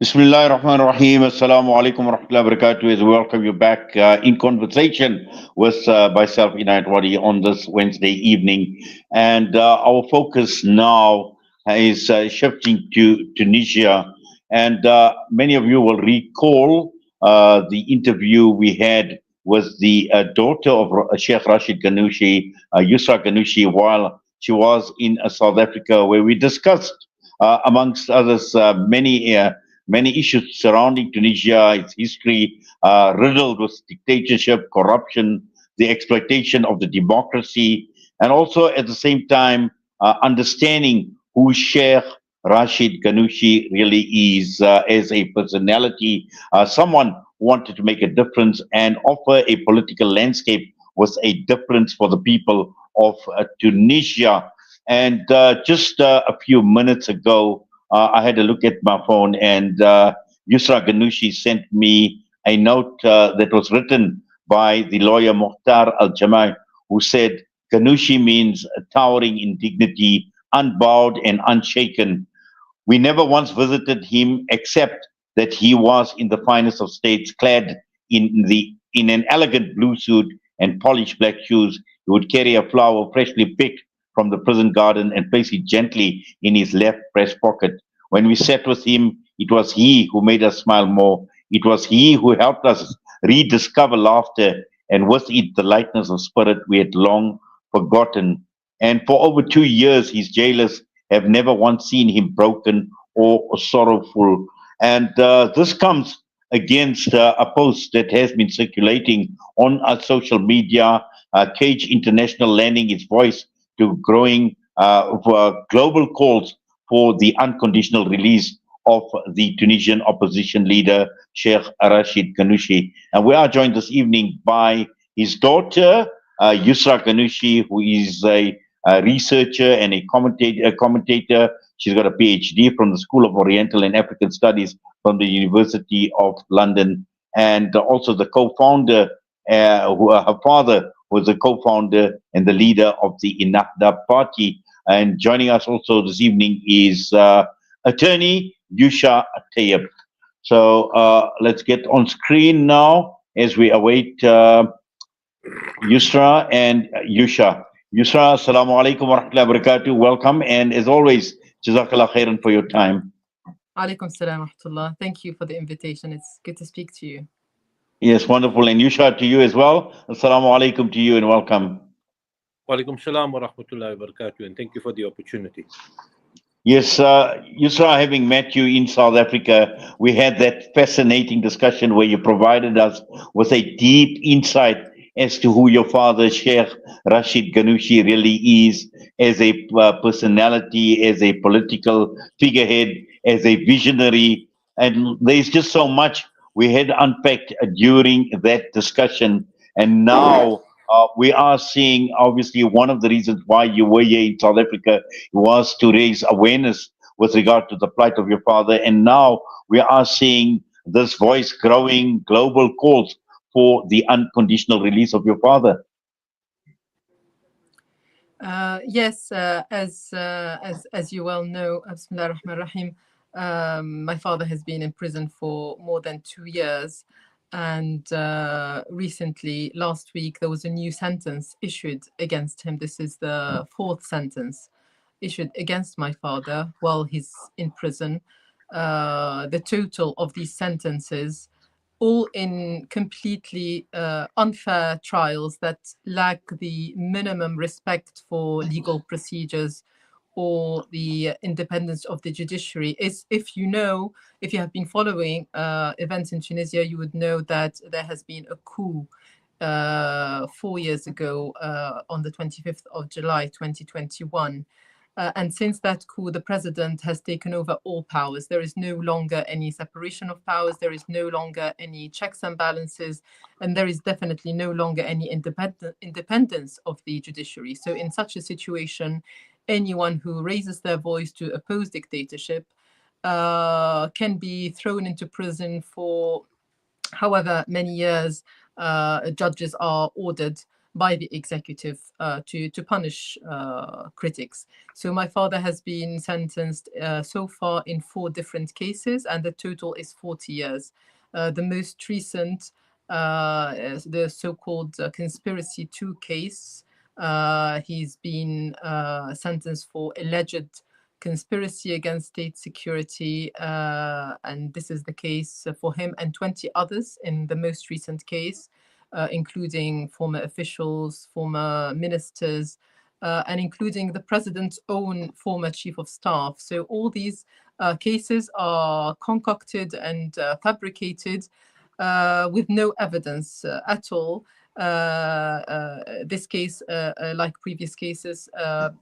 Bismillah ar-Rahman ar-Rahim. Assalamu alaikum wa rahmatullahi wa barakatuh. As we welcome you back in conversation with myself, Inayet Wadee, on this Wednesday evening. And our focus now is shifting to Tunisia. And many of you will recall the interview we had with the daughter of Sheikh Rached Ghannouchi, Yusrah Ghannouchi, while she was in South Africa, where we discussed, amongst others, many issues surrounding Tunisia, its history, riddled with dictatorship, corruption, the exploitation of the democracy, and also at the same time understanding who Sheikh Rached Ghannouchi really is as a personality, someone who wanted to make a difference and offer a political landscape with a difference for the people of Tunisia. And just a few minutes ago, I had a look at my phone, and Yusrah Ghannouchi sent me a note that was written by the lawyer Mukhtar Al Jamai, who said, Ghannouchi means towering in dignity, unbowed and unshaken. We never once visited him except that he was in the finest of states, clad in an elegant blue suit and polished black shoes. He would carry a flower freshly picked from the prison garden and place it gently in his left breast pocket. When we sat with him, it was he who made us smile more. It was he who helped us rediscover laughter, and with it the lightness of spirit we had long forgotten. And for over 2 years, his jailers have never once seen him broken or sorrowful. And this comes against a post that has been circulating on our social media, Cage International lending its voice to growing global calls for the unconditional release of the Tunisian opposition leader, Sheikh Rached Ghannouchi. And we are joined this evening by his daughter, Yusrah Ghannouchi, who is a researcher and a commentator. She's got a PhD from the School of Oriental and African Studies from the University of London, and also the co-founder, her father was the co-founder and the leader of the Ennahda party. And joining us also this evening is attorney Yousha Tayob. So let's get on screen now as we await Yusra and Yousha. Yusra, assalamu alaikum wa rahmatullahi wa barakatuh. Welcome. And as always, jazakallah khairan for your time. Alaikum salam wa rahmatullah. Thank you for the invitation. It's good to speak to you. Yes, wonderful. And Yousha, to you as well. Assalamu alaikum to you and welcome. Walaikum salam wa rahmatullahi wa barakatuh, and thank you for the opportunity. Yes, Yusra, having met you in South Africa, we had that fascinating discussion where you provided us with a deep insight as to who your father, Sheikh Rached Ghannouchi, really is as a personality, as a political figurehead, as a visionary. And there's just so much we had unpacked during that discussion. And now we are seeing, obviously, one of the reasons why you were here in South Africa was to raise awareness with regard to the plight of your father. And now we are seeing this voice growing, global calls for the unconditional release of your father. Yes, as you well know, Bismillah ar-Rahman ar-Rahim, my father has been in prison for more than 2 years. And recently, last week, there was a new sentence issued against him. This is the fourth sentence issued against my father while he's in prison. The total of these sentences, all in completely unfair trials that lack the minimum respect for legal procedures or the independence of the judiciary. Is, if you have been following events in Tunisia, you would know that there has been a coup 4 years ago on the 25th of July 2021. And since that coup, the president has taken over all powers. There is no longer any separation of powers. There is no longer any checks and balances. And there is definitely no longer any independence of the judiciary. So in such a situation, anyone who raises their voice to oppose dictatorship can be thrown into prison for however many years judges are ordered by the executive to punish critics. So my father has been sentenced so far in 4 different cases, and the total is 40 years. The most recent, is the so-called conspiracy 2 case. He's been sentenced for alleged conspiracy against state security, and this is the case for him and 20 others in the most recent case, including former officials, former ministers, and including the president's own former chief of staff. So all these cases are concocted and fabricated with no evidence at all. This case, like previous cases,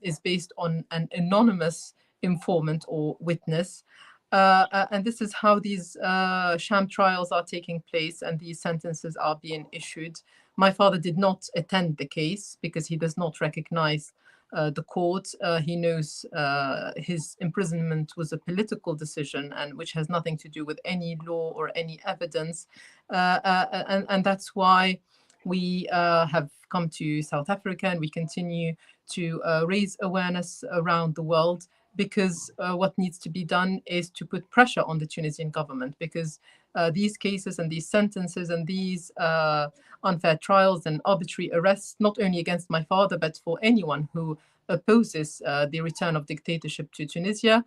is based on an anonymous informant or witness. And this is how these sham trials are taking place and these sentences are being issued. My father did not attend the case because he does not recognize the court. He knows his imprisonment was a political decision and which has nothing to do with any law or any evidence. And that's why we have come to South Africa and we continue to raise awareness around the world, because what needs to be done is to put pressure on the Tunisian government, because these cases and these sentences and these unfair trials and arbitrary arrests, not only against my father, but for anyone who opposes the return of dictatorship to Tunisia,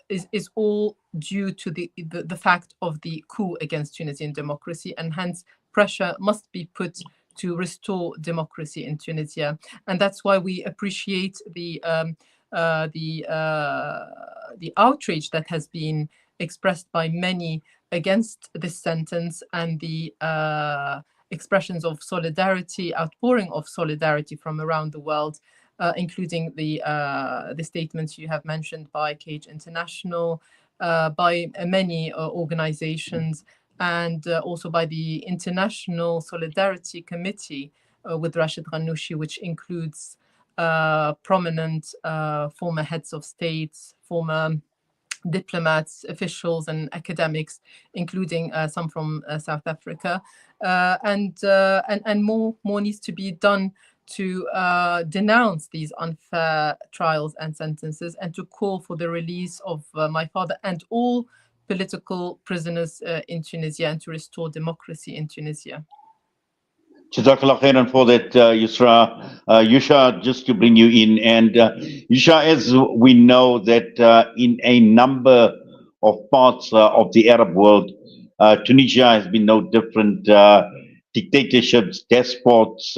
is all due to the fact of the coup against Tunisian democracy, and hence pressure must be put to restore democracy in Tunisia. And that's why we appreciate the outrage that has been expressed by many against this sentence, and the expressions of solidarity, outpouring of solidarity from around the world, including the statements you have mentioned by Cage International, by many organizations, and also by the International Solidarity Committee with Rached Ghannouchi, which includes prominent former heads of states, former diplomats, officials, and academics, including some from South Africa, and more needs to be done to denounce these unfair trials and sentences, and to call for the release of my father and all political prisoners in Tunisia, and to restore democracy in Tunisia. Jazakallah khairan for that, Yusra. Yousha, just to bring you in, and Yousha, as we know that in a number of parts of the Arab world, Tunisia has been no different. Dictatorships, despots,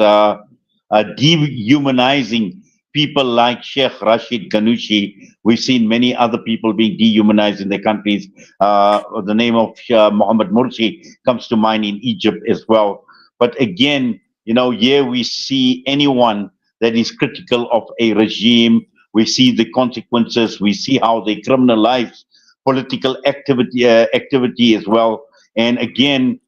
dehumanizing people like Sheikh Rached Ghannouchi. We've seen many other people being dehumanized in their countries. The name of Mohammed Morsi comes to mind in Egypt as well. But again, here we see anyone that is critical of a regime. We see the consequences. We see how they criminalize political activity as well. And again,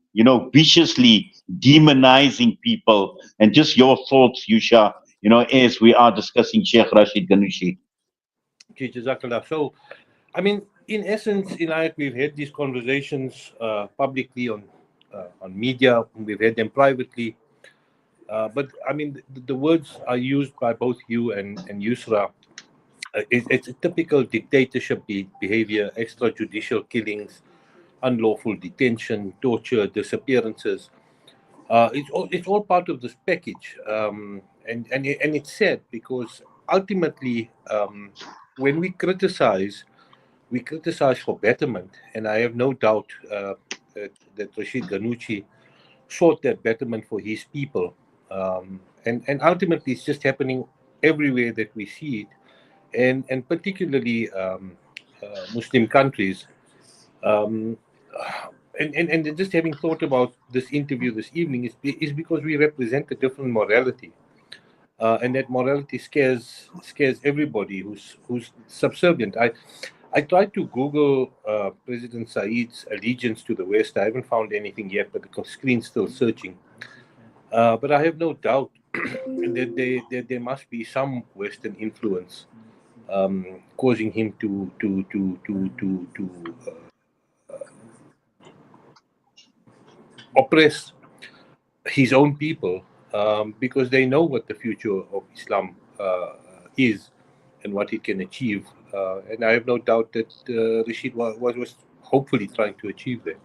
viciously demonizing people. And just your thoughts, Yousha, as we are discussing Sheikh Rached Ghannouchi. Jazakallah. So, I mean, in essence, Inayet, we've had these conversations publicly on media. We've had them privately. But I mean, the words are used by both you and Yusra. It's a typical dictatorship behavior: extrajudicial killings, unlawful detention, torture, disappearances. It's all part of this package, and it's sad because ultimately, when we criticize for betterment, and I have no doubt that Rached Ghannouchi sought that betterment for his people, and ultimately it's just happening everywhere that we see it, and particularly Muslim countries. Um, and just having thought about this interview this evening is because we represent a different morality, and that morality scares everybody who's subservient. I tried to Google President Said's allegiance to the West. I haven't found anything yet, but the screen's still searching. But I have no doubt that there must be some Western influence causing him to oppress his own people, because they know what the future of Islam is and what it can achieve. And I have no doubt that Rashid was hopefully trying to achieve that.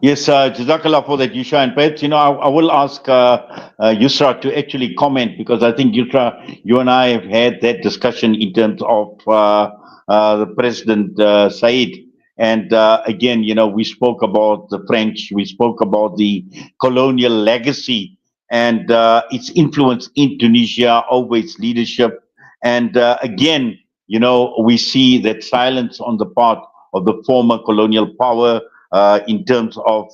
Yes, Jazakallah for that, Yousha. And perhaps, I will ask Yusra to actually comment, because I think, Yusra, you and I have had that discussion in terms of the President Said. And again, we spoke about the French, we spoke about the colonial legacy and its influence in Tunisia over its leadership. And again, we see that silence on the part of the former colonial power in terms of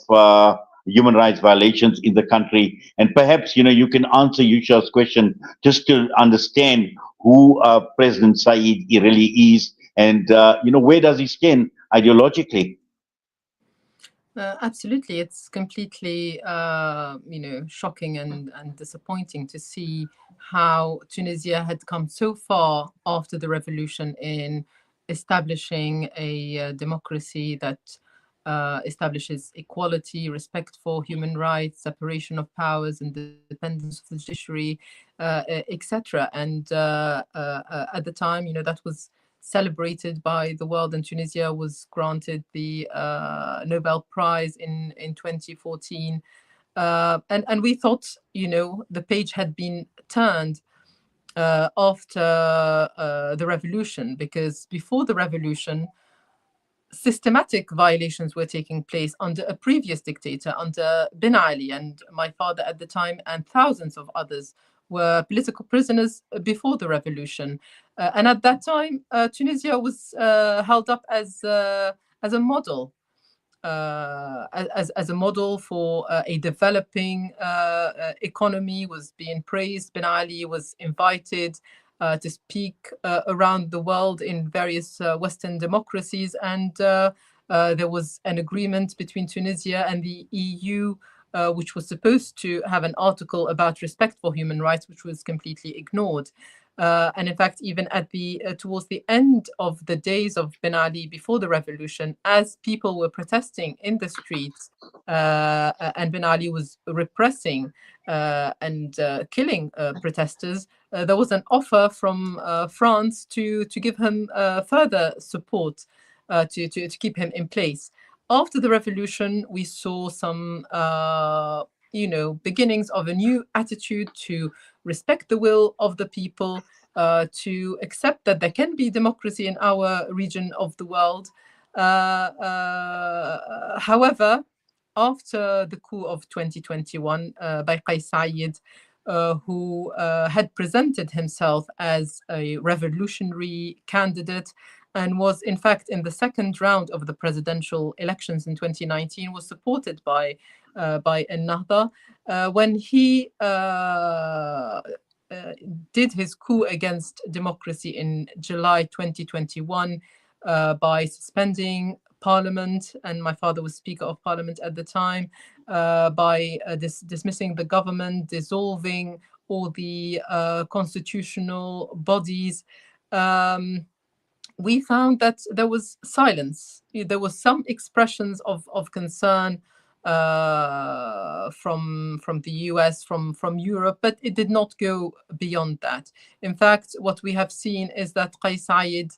human rights violations in the country. And perhaps, you can answer Yusha's question just to understand who President Said really is and, where does he stand ideologically? Absolutely, it's completely shocking and disappointing to see how Tunisia had come so far after the revolution in establishing a democracy that establishes equality, respect for human rights, separation of powers, independence of the judiciary, etc. And at the time, that was celebrated by the world, and Tunisia was granted the Nobel Prize in 2014. And we thought, the page had been turned after the revolution, because before the revolution, systematic violations were taking place under a previous dictator, under Ben Ali, and my father at the time, and thousands of others were political prisoners before the revolution. And at that time, Tunisia was held up as a model, as a model for a developing economy, was being praised. Ben Ali was invited to speak around the world in various Western democracies, and there was an agreement between Tunisia and the EU, which was supposed to have an article about respect for human rights, which was completely ignored. And in fact, even at towards the end of the days of Ben Ali before the revolution, as people were protesting in the streets, and Ben Ali was repressing and killing protesters, there was an offer from France to give him further support to keep him in place. After the revolution, we saw some beginnings of a new attitude to respect the will of the people, to accept that there can be democracy in our region of the world. However, after the coup of 2021 by Qais Said, who had presented himself as a revolutionary candidate and was in fact in the second round of the presidential elections in 2019, was supported by Ennahda. When he did his coup against democracy in July 2021 by suspending Parliament, and my father was Speaker of Parliament at the time, by dismissing the government, dissolving all the constitutional bodies. We found that there was silence. There was some expressions of concern from the US, from Europe, but it did not go beyond that. In fact, what we have seen is that Qais Said,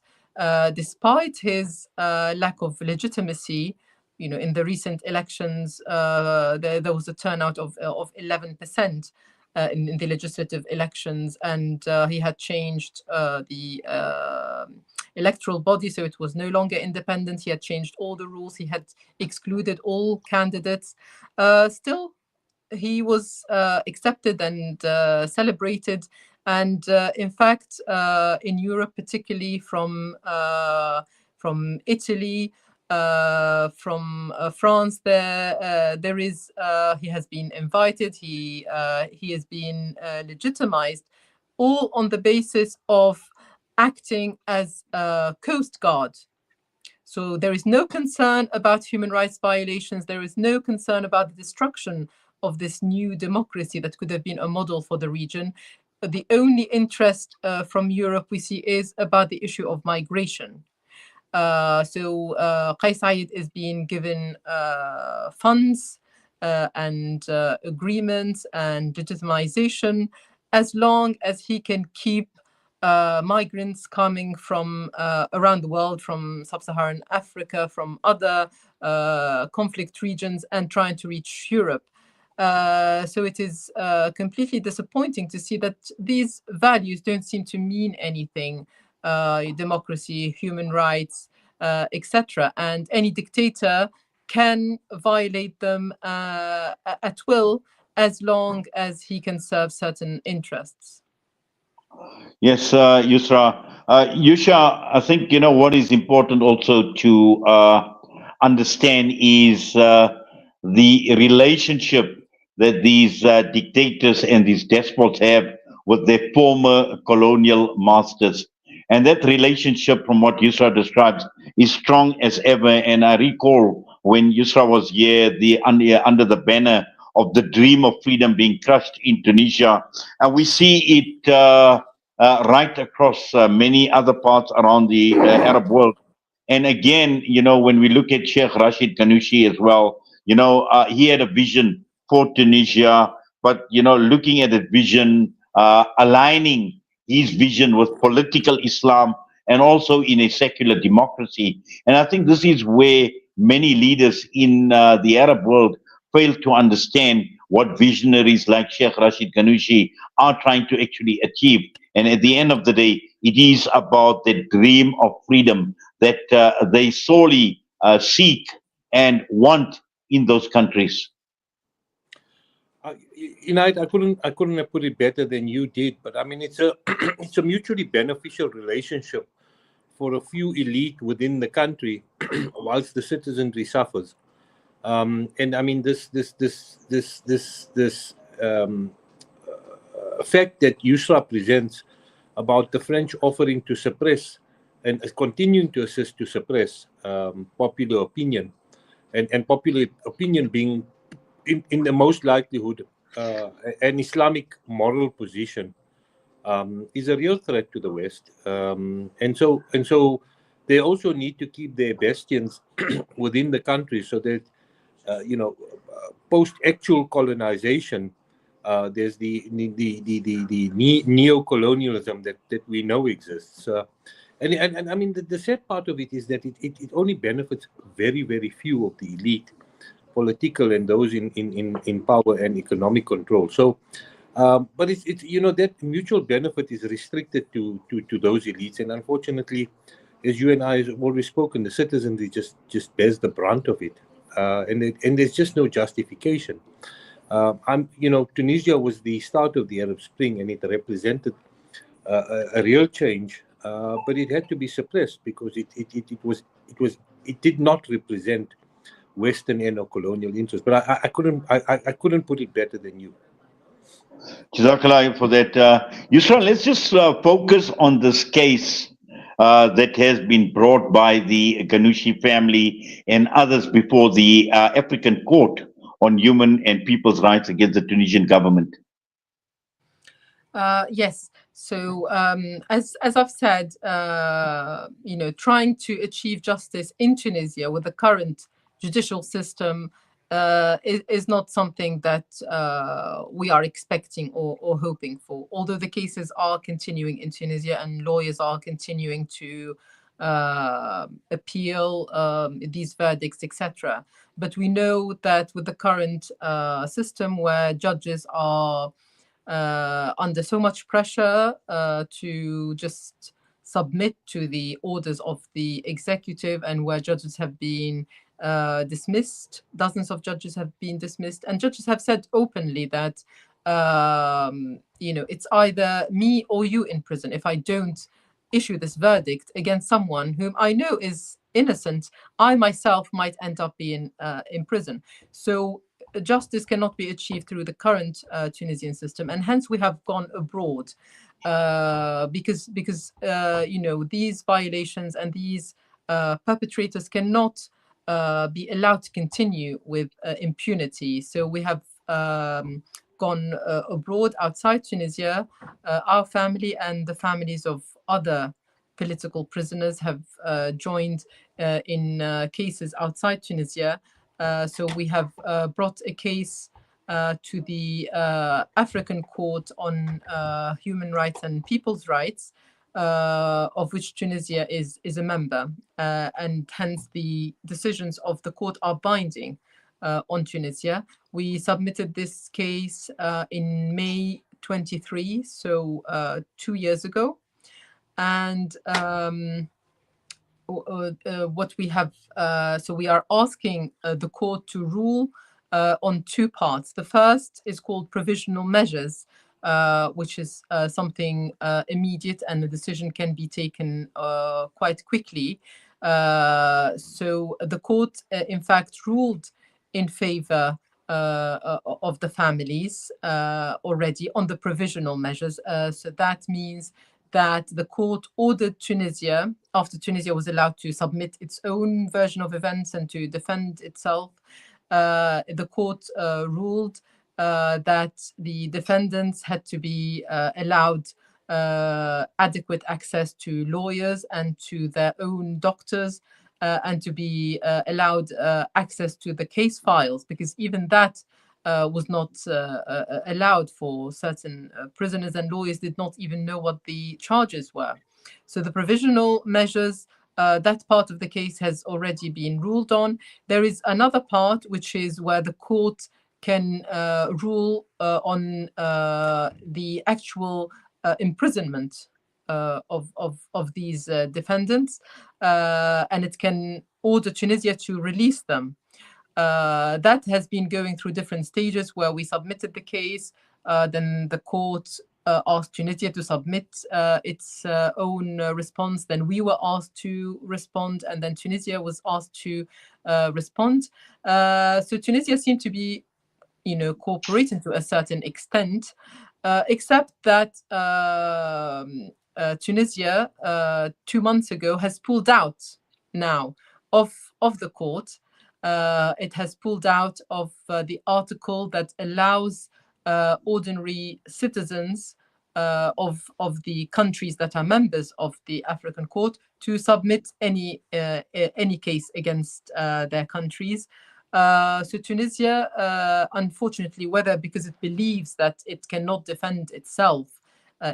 despite his lack of legitimacy, in the recent elections, there was a turnout of 11%. In the legislative elections, and he had changed the electoral body, so it was no longer independent. He had changed all the rules. He had excluded all candidates. Still, he was accepted and celebrated. And in fact, in Europe, particularly from Italy, from France, there is he has been invited. He has been legitimized, all on the basis of acting as a coast guard. So there is no concern about human rights violations. There is no concern about the destruction of this new democracy that could have been a model for the region. The only interest from Europe we see is about the issue of migration. So Qais Said is being given funds and agreements and legitimization, as long as he can keep migrants coming from around the world, from sub-Saharan Africa, from other conflict regions, and trying to reach Europe. So it is completely disappointing to see that these values don't seem to mean anything. Democracy, human rights, etc. And any dictator can violate them at will, as long as he can serve certain interests. Yes, Yusra. Yousha, I think you know what is important also to understand is the relationship that these dictators and these despots have with their former colonial masters. And that relationship, from what Yusra describes, is strong as ever. And I recall when Yusra was here, under the banner of the dream of freedom being crushed in Tunisia. And we see it right across many other parts around the Arab world. And again, you know, when we look at Sheikh Rached Ghannouchi as well, you know, he had a vision for Tunisia, but, you know, looking at that vision, aligning his vision with political Islam and also in a secular democracy. And I think this is where many leaders in the Arab world fail to understand what visionaries like Sheikh Rached Ghannouchi are trying to actually achieve. And at the end of the day, it is about the dream of freedom that they sorely seek and want in those countries. I couldn't have put it better than you did. But I mean, it's a it's a mutually beneficial relationship for a few elite within the country, whilst the citizenry suffers. And I mean, this fact that Yusra presents about the French offering to suppress and continuing to assist to suppress popular opinion, and popular opinion being in the most likelihood an Islamic moral position, is a real threat to the West. And so they also need to keep their bastions within the country, so that post actual colonization, there's the neo-colonialism that we know exists. And I mean, the sad part of it is that it only benefits very, very few of the elite, political, and those in power and economic control. So, but it's that mutual benefit is restricted to those elites, and unfortunately, as you and I have always spoken, the citizenry just bears the brunt of it, and there's just no justification. Tunisia was the start of the Arab Spring, and it represented a real change, but it had to be suppressed because it did not represent Western and or colonial interests. But I couldn't put it better than you. Jazakallah for that. Yusra, let's just focus on this case that has been brought by the Ghannouchi family and others before the African Court on Human and People's Rights against the Tunisian government. Yes. So, as I've said, trying to achieve justice in Tunisia with the current judicial system is not something that we are expecting or hoping for. Although the cases are continuing in Tunisia and lawyers are continuing to appeal these verdicts, etc. But we know that with the current system, where judges are under so much pressure to just submit to the orders of the executive, and where judges have been dismissed, dozens of judges have been dismissed, and judges have said openly that it's either me or you in prison if I don't issue this verdict against someone whom I know is innocent. I myself might end up being in prison. So justice cannot be achieved through the current Tunisian system, and hence we have gone abroad because these violations and these perpetrators cannot be allowed to continue with impunity. So we have gone abroad outside Tunisia. Our family and the families of other political prisoners have joined in cases outside Tunisia. So we have brought a case to the African Court on Human Rights and People's Rights, of which Tunisia is a member, and hence the decisions of the court are binding on Tunisia. We submitted this case in May 23, so 2 years ago. And what we have, so we are asking the court to rule on two parts. The first is called provisional measures, which is something immediate, and the decision can be taken quite quickly. So the court, in fact, ruled in favor of the families already on the provisional measures. So that means that the court ordered Tunisia, after Tunisia was allowed to submit its own version of events and to defend itself, the court ruled that the defendants had to be allowed adequate access to lawyers and to their own doctors, and to be allowed access to the case files, because even that was not allowed for certain prisoners, and lawyers did not even know what the charges were. So the provisional measures, that part of the case has already been ruled on. There is another part, which is where the court can rule on the actual imprisonment of these defendants, and it can order Tunisia to release them. That has been going through different stages, where we submitted the case, then the court asked Tunisia to submit its own response, then we were asked to respond, and then Tunisia was asked to respond. So Tunisia seemed to be, cooperating to a certain extent, except that Tunisia 2 months ago has pulled out now of the court. It has pulled out of the article that allows ordinary citizens of the countries that are members of the African Court to submit any case against their countries. So Tunisia, unfortunately, whether because it believes that it cannot defend itself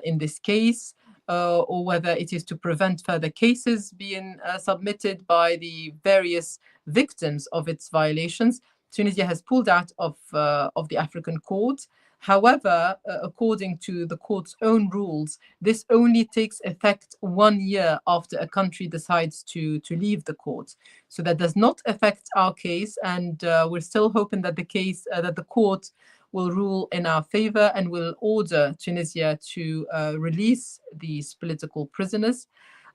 in this case, or whether it is to prevent further cases being submitted by the various victims of its violations, Tunisia has pulled out of the African Court. However, according to the court's own rules, this only takes effect 1 year after a country decides to leave the court. So that does not affect our case, and we're still hoping that that the court will rule in our favor and will order Tunisia to release these political prisoners.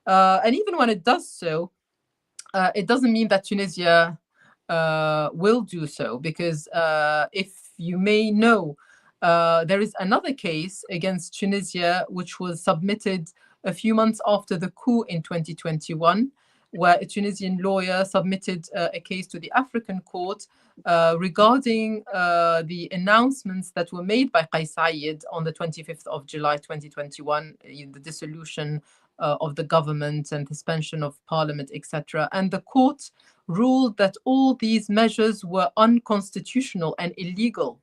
And even when it does so, it doesn't mean that Tunisia will do so, because if you may know, there is another case against Tunisia which was submitted a few months after the coup in 2021, where a Tunisian lawyer submitted a case to the African Court regarding the announcements that were made by Qais Said on the 25th of July 2021, the dissolution of the government and suspension of parliament, etc. And the court ruled that all these measures were unconstitutional and illegal,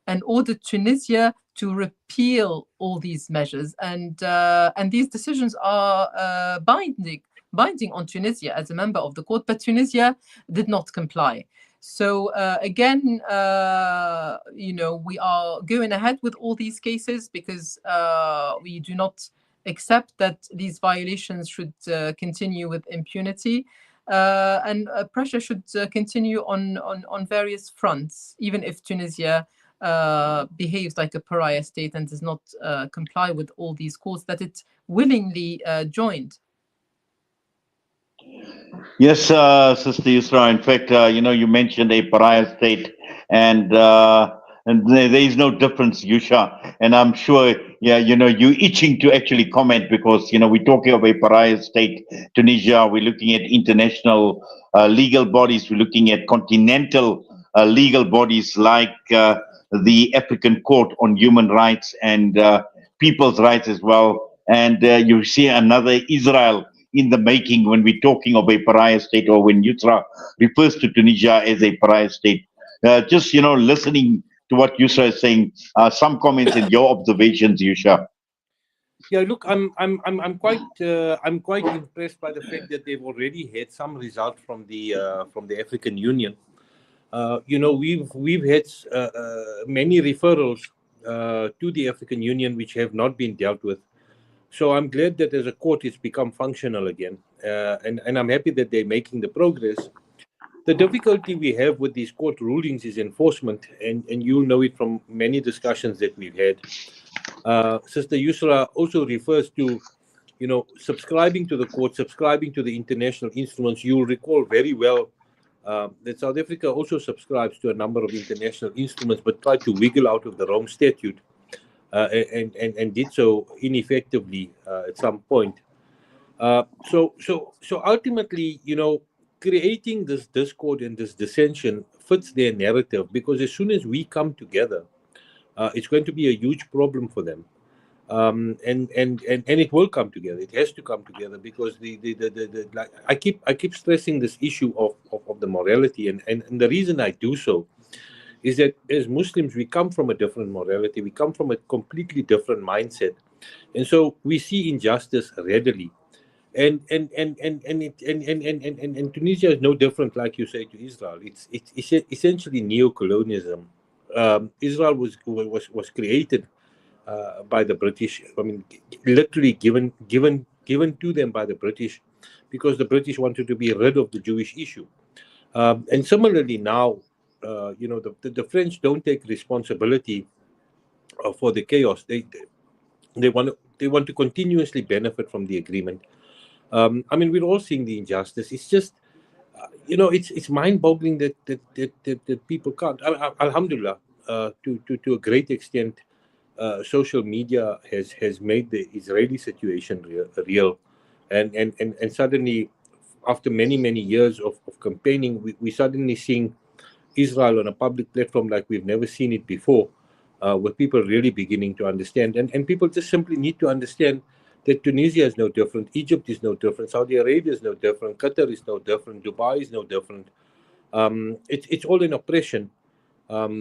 and ordered Tunisia to repeal all these measures. And these decisions are binding on Tunisia as a member of the court, but Tunisia did not comply. So again, we are going ahead with all these cases because we do not accept that these violations should continue with impunity. And pressure should continue on various fronts, even if Tunisia behaves like a pariah state and does not comply with all these courts that it willingly joined. Yes, Sister Yusrah. In fact, you mentioned a pariah state, and there is no difference, Yousha. And I'm sure, you're itching to actually comment, because we're talking of a pariah state, Tunisia. We're looking at international legal bodies. We're looking at continental legal bodies like the African Court on Human Rights and People's Rights as well. And you see another Israel in the making when we're talking of a pariah state, or when Yusrah refers to Tunisia as a pariah state. Just listening to what Yusrah is saying, some comments and your observations, Yousha. Yeah, look, I'm quite impressed by the fact that they've already had some result from the African Union. We've had many referrals to the African Union which have not been dealt with. So I'm glad that as a court it's become functional again, and I'm happy that they're making the progress. The difficulty we have with these court rulings is enforcement, and you'll know it from many discussions that we've had. Sister Yusra also refers to, subscribing to the court, subscribing to the international instruments. You'll recall very well that South Africa also subscribes to a number of international instruments, but tried to wiggle out of the Rome Statute, and did so ineffectively at some point. So ultimately, creating this discord and this dissension fits their narrative, because as soon as we come together, it's going to be a huge problem for them. And it will come together. It has to come together, because like I keep stressing this issue of the morality, and the reason I do so is that as Muslims we come from a different morality, we come from a completely different mindset, and so we see injustice readily. And Tunisia is no different, like you say, to Israel. It's essentially neo-colonialism. Israel was created by the British. I mean, literally given to them by the British, because the British wanted to be rid of the Jewish issue. And similarly now, the French don't take responsibility for the chaos. They want to continuously benefit from the agreement. I mean, we're all seeing the injustice. It's just, it's mind-boggling that people can't. Alhamdulillah, to a great extent, social media has made the Israeli situation real, and suddenly, after many years of campaigning, we suddenly seeing Israel on a public platform like we've never seen it before, with people really beginning to understand, and people just simply need to understand that Tunisia is no different, Egypt is no different, Saudi Arabia is no different, Qatar is no different, Dubai is no different. It's all an oppression, yeah,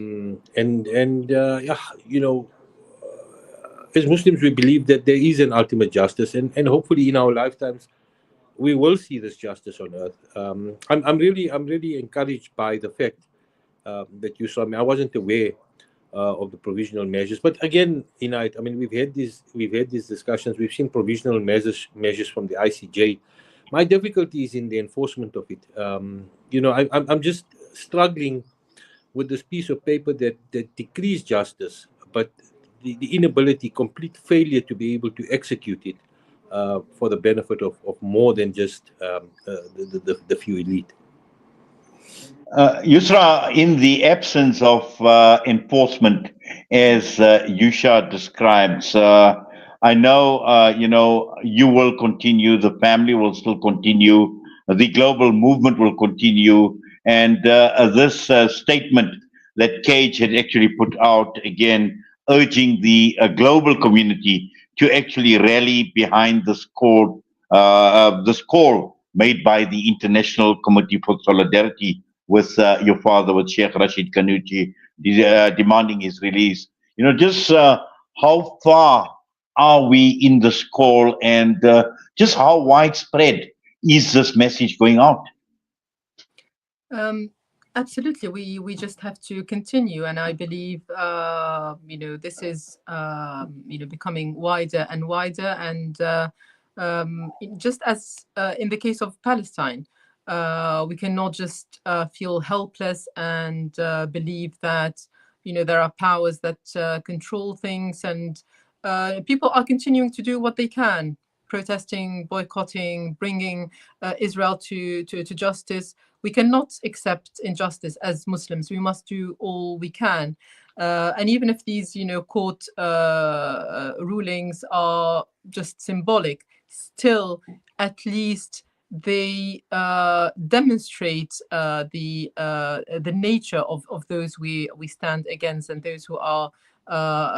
as Muslims, we believe that there is an ultimate justice, and hopefully in our lifetimes we will see this justice on earth. I'm really encouraged by the fact that you saw me. I wasn't aware of the provisional measures, but again, Inayet, I mean, we've had these discussions. We've seen provisional measures from the ICJ. My difficulty is in the enforcement of it. I'm just struggling with this piece of paper that decrees justice, but the inability, complete failure to be able to execute it for the benefit of more than just the few elite. Yusra, in the absence of enforcement, as Yousha describes, I know, you will continue, the family will still continue, the global movement will continue, and this statement that Cage had actually put out again, urging the global community to actually rally behind this call made by the International Committee for Solidarity with your father, with Sheikh Rached Ghannouchi, demanding his release. Just how far are we in this call, and just how widespread is this message going out? Absolutely, we just have to continue, and I believe this is becoming wider and wider, and just as in the case of Palestine, we cannot just feel helpless and believe that there are powers that control things, and people are continuing to do what they can, protesting, boycotting, bringing Israel to justice. We cannot accept injustice as Muslims. We must do all we can. And even if these, court rulings are just symbolic, still, at least they demonstrate the nature of those we stand against, and those who are, violating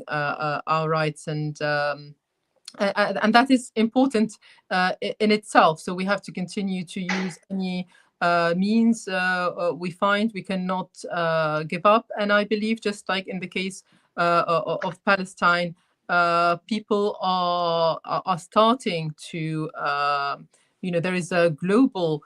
our rights and and that is important in itself. So we have to continue to use any means we find. We cannot give up. And I believe, just like in the case of Palestine, people are starting to, there is a global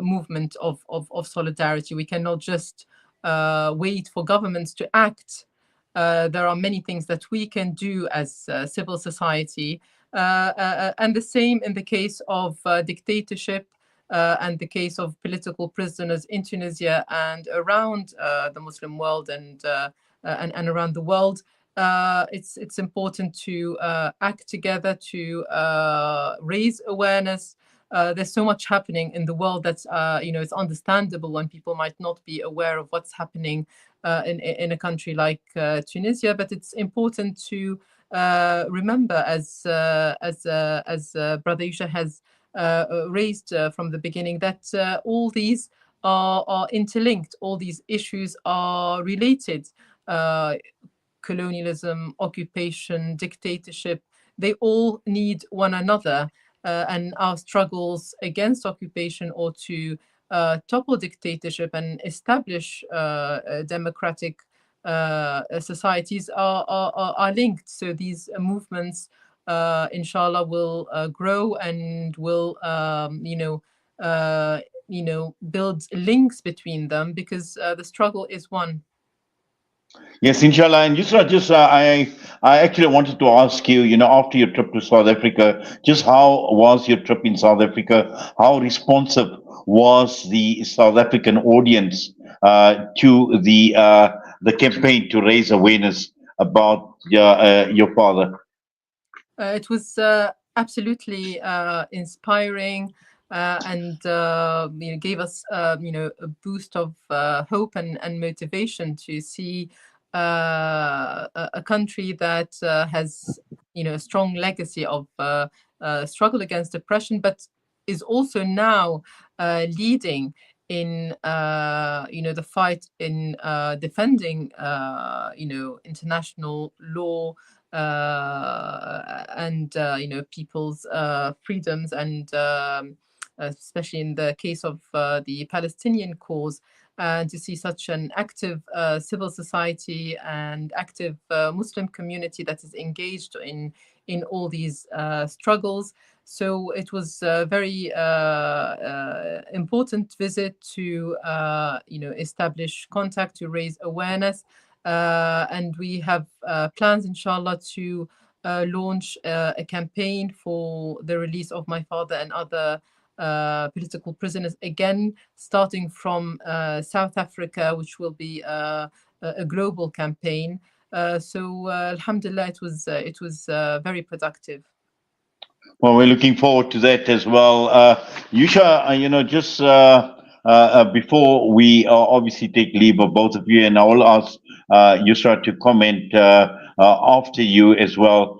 movement of solidarity. We cannot just wait for governments to act. There are many things that we can do as civil society, and the same in the case of dictatorship and the case of political prisoners in Tunisia and around the Muslim world and around the world. It's important to act together to raise awareness. There's so much happening in the world that's it's understandable when people might not be aware of what's happening in a country like Tunisia, but it's important to remember, as Brother Yousha has raised from the beginning, that all these are interlinked. All these issues are related. Colonialism, occupation, dictatorship, they all need one another. And our struggles against occupation or to topple dictatorship and establish democratic societies are linked. So these movements, inshallah, will grow and will, build links between them, because the struggle is one. Yes, inshallah. And Yusra, just I actually wanted to ask you, after your trip to South Africa, just how was your trip in South Africa? How responsive was the South African audience to the campaign to raise awareness about your father? It was absolutely inspiring, and gave us a boost of hope and motivation to see a country that has a strong legacy of struggle against oppression, but is also now leading in the fight in defending international law and people's freedoms, and especially in the case of the Palestinian cause, to see such an active civil society and active Muslim community that is engaged in all these struggles. So it was a very important visit to establish contact, to raise awareness. And we have plans, inshallah, to launch a campaign for the release of my father and other political prisoners, again, starting from South Africa, which will be a global campaign. So alhamdulillah, it was very productive. Well, we're looking forward to that as well. Yousha, just before we obviously take leave of both of you, and I will ask Yusra to comment after you as well.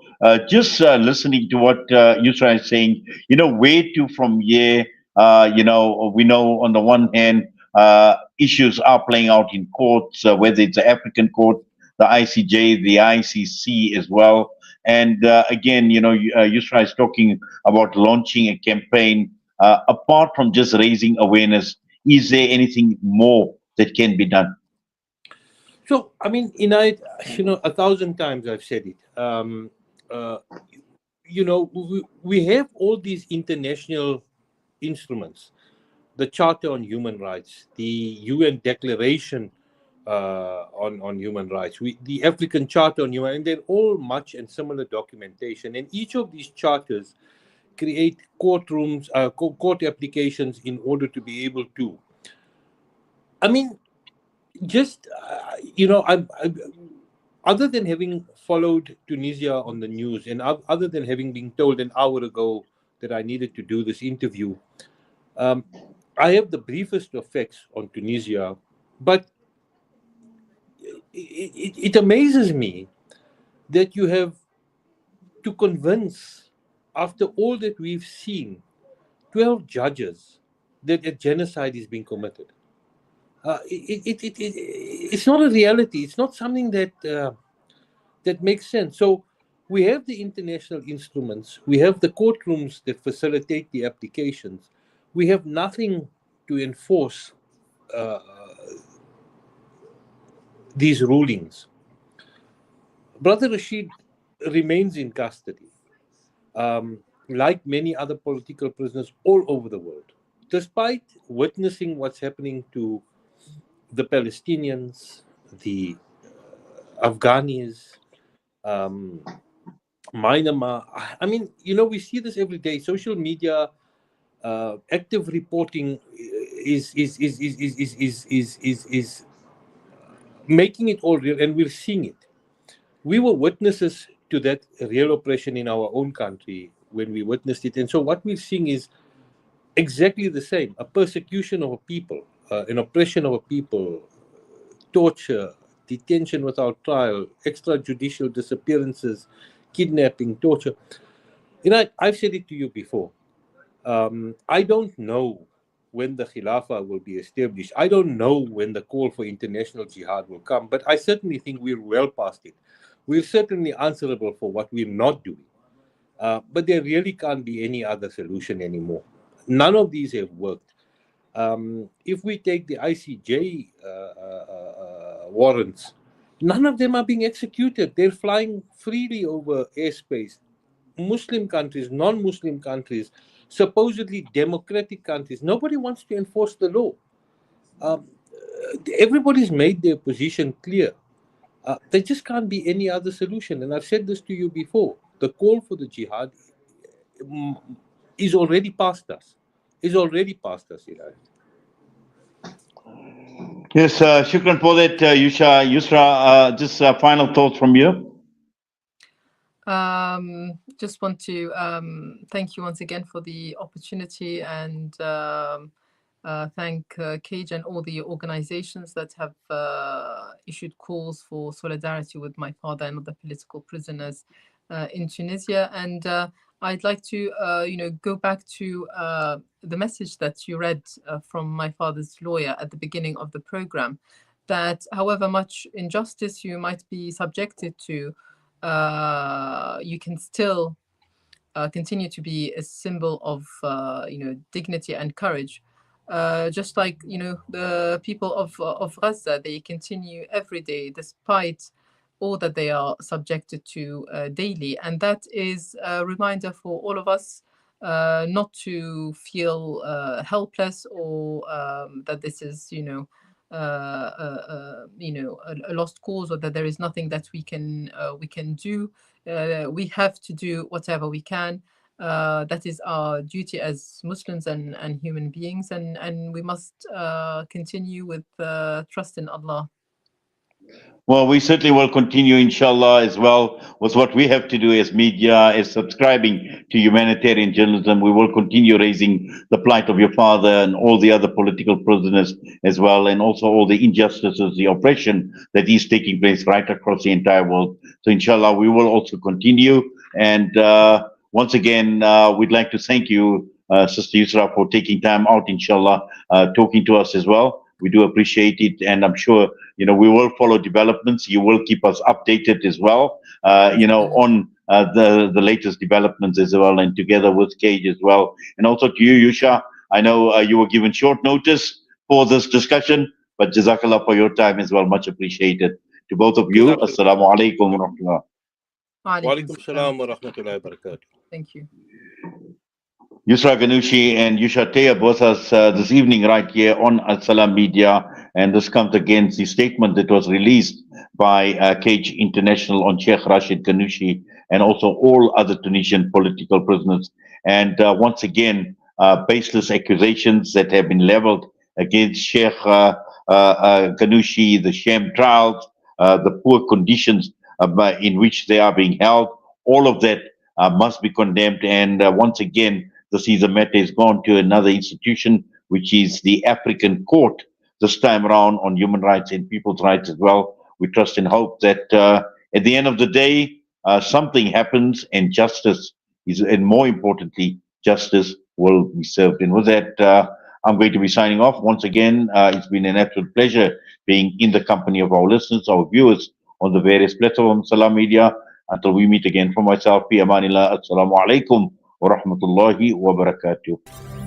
Just listening to what Yusra is saying, where to from here? We know on the one hand, issues are playing out in courts, whether it's the African court, the ICJ, the ICC as well. And again, Yusra is talking about launching a campaign. Apart from just raising awareness, is there anything more that can be done? So, I mean, Inayet, 1,000 times I've said it. We have all these international instruments, the Charter on Human Rights, the UN Declaration on Human Rights, the African Charter on Human Rights, and they're all much and similar documentation. And each of these charters create courtrooms, court applications in order to be able to. I mean, just, other than having followed Tunisia on the news, and other than having been told an hour ago that I needed to do this interview, I have the briefest of facts on Tunisia, but it amazes me that you have to convince, after all that we've seen, 12 judges that a genocide is being committed. It's not a reality. It's not something that makes sense. So We have the international instruments. We have the courtrooms that facilitate the applications. We have nothing to enforce uh, these rulings. Brother Rashid remains in custody, like many other political prisoners all over the world. Despite witnessing what's happening to the Palestinians, the Afghanis, um, Myanmar. I mean, we see this every day. Social media, active reporting is making it all real, and we're seeing it. We were witnesses to that real oppression in our own country when we witnessed it, and so what we're seeing is exactly the same: a persecution of a people, an oppression of a people, torture, detention without trial, extrajudicial disappearances, kidnapping, torture. I've said it to you before. I don't know when the Khilafah will be established. I don't know when the call for international jihad will come, but I certainly think we're well past it. We're certainly answerable for what we're not doing. But there really can't be any other solution anymore. None of these have worked. If we take the ICJ warrants, none of them are being executed. They're flying freely over airspace. Muslim countries, non-Muslim countries, supposedly democratic countries, nobody wants to enforce the law. Um, Everybody's made their position clear. There just can't be any other solution. And I've said this to you before. The call for the jihad is already past us. Is already past us, Yes, shukran for that, Yousha. Yusra, just final thoughts from you. Just want to thank you once again for the opportunity, and thank Cage and all the organizations that have issued calls for solidarity with my father and other political prisoners in Tunisia. And I'd like to, go back to the message that you read from my father's lawyer at the beginning of the program, that however much injustice you might be subjected to, you can still continue to be a symbol of dignity and courage. Just like the people of Gaza, they continue every day despite all that they are subjected to daily, and that is a reminder for all of us not to feel helpless, or that this is a lost cause, or that there is nothing that we can do. We have to do whatever we can. That is our duty as Muslims and human beings, and we must continue with trust in Allah. Well, we certainly will continue, inshallah, as well, with what we have to do as media, as subscribing to humanitarian journalism. We will continue raising the plight of your father and all the other political prisoners as well, and also all the injustices, the oppression that is taking place right across the entire world. So, inshallah, we will also continue. And once again, we'd like to thank you, Sister Yusra, for taking time out, inshallah, talking to us as well. We do appreciate it, and I'm sure we will follow developments. You will keep us updated as well, on the latest developments as well, and together with Cage as well, and also to you, Yousha. I know you were given short notice for this discussion, but Jazakallah for your time as well, much appreciated. To both of you, Assalamu alaikum wa rahmatullah. Wa alaikum salam wa rahmatullahi wa barakatuh. Thank you. Yusrah Ghannouchi and Yusha Tayob with us this evening right here on Al-Salam Media. And this comes against the statement that was released by Cage International on Sheikh Rached Ghannouchi and also all other Tunisian political prisoners. And once again, baseless accusations that have been leveled against Sheikh Ghannouchi, the sham trials, the poor conditions in which they are being held, all of that must be condemned. And once again, the Caesar matter has gone to another institution, which is the African Court, this time around on human rights and people's rights as well. We trust and hope that at the end of the day, something happens and justice is, and more importantly, justice will be served. And with that, I'm going to be signing off. Once again, it's been an absolute pleasure being in the company of our listeners, our viewers on the various platforms, Salam Media. Until we meet again, for myself, Fi Amanillah, Assalamu alaikum wa rahmatullahi wa barakatuh.